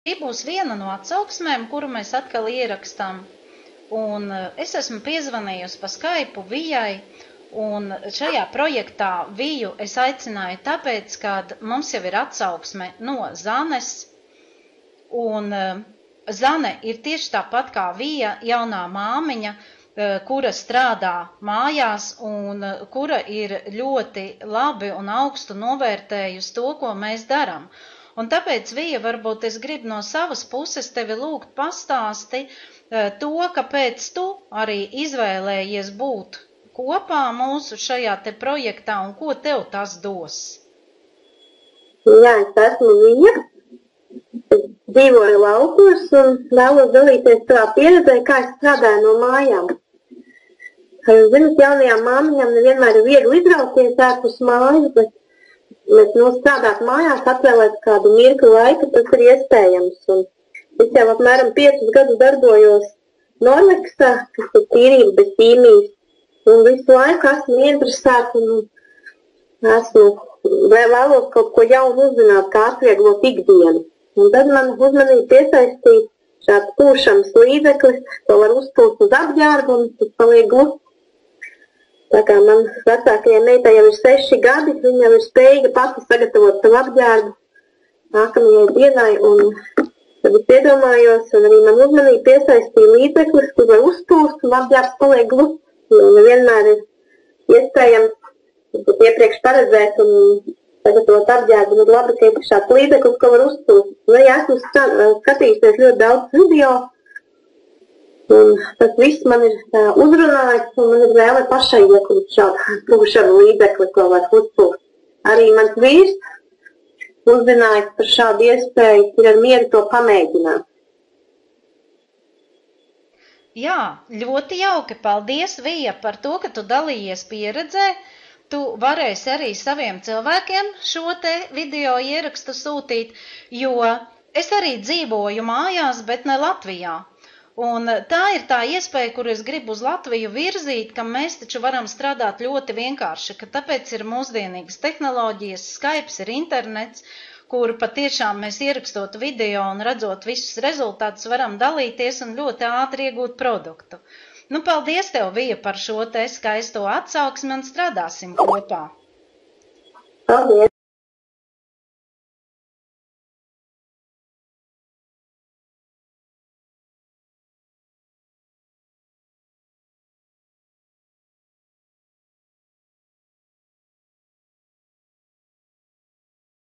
Šī būs viena no atsauksmēm, kuru mēs atkal ierakstām. Un es esmu piezvanījusi pa Skype Vijai, un šajā projektā Viju es aicināju tāpēc, ka mums jau ir atsauksme no Zanes, un Zane ir tieši tāpat kā Vija, jaunā māmiņa, kura strādā mājās un kura ir ļoti labi un augstu novērtējusi to, ko mēs darām. Un tāpēc, Vija, varbūt es gribu no savas puses tevi lūgt pastāsti to, kāpēc tu arī izvēlējies būt kopā mūsu šajā te projektā un ko tev tas dos. Jā, es esmu Vija. Es dzīvoju laukos un vēlos dalīties savā pieredzē, kā es strādāju no mājām. Zinat, jaunajām māmiņām nevienmēr ir viegli izrauties ārpus mājas, bet strādāt mājās, atvēlēt kādu mirkli laika, tas ir iespējams. Un es jau apmēram 5 gadus darbojos Norveksā, kas ir tīrība bez ķīmijas. Un visu laiku esmu interesēta un vēlos kaut ko jaunu uzzināt, kā atvieglot ikdienu. Un tad man uzmanību piesaistīja šāds pūšams līdzeklis, to var uzpūst uz apģērbu un tas paliek gluds. Tā kā man vecākajai meitai jau ir 6 gadi, viņa jau ir spējīga pati sagatavot savu apģērbu nākamajai dienai, un tad es iedomājos, un arī man uzmanību piesaistīja līdzeklis, kur var uzpūst, un apģērbs paliek gluds, jo nevienmēr ir iespējams iepriekš paredzēt un sagatavot apģērbu, un labi, ka ir šāds līdzeklis, ko var uzpūst. Vai esmu skatījusies ļoti daudz video, un tas viss man ir uzrunājis, un man ir vēle pašai iekļūt šādu pūšanu līdzekli, ko var uzpūst. Arī mans vīrs uzzinājis par šādu iespēju, ir ar mieru to pamēģināt. Jā, ļoti jauki. Paldies, Vija, par to, ka tu dalījies pieredzē. Tu varēsi arī saviem cilvēkiem šo te video ierakstu sūtīt, jo es arī dzīvoju mājās, bet ne Latvijā. Un tā ir tā iespēja, kur es gribu uz Latviju virzīt, ka mēs taču varam strādāt ļoti vienkārši, ka tāpēc ir mūsdienīgas tehnoloģijas, Skype ir internets, kur patiešām mēs ierakstot video un redzot visus rezultātus varam dalīties un ļoti ātri iegūt produktu. Nu, paldies tev, Vija, par šo te skaisto atsauksmi un strādāsim kopā. Paldies!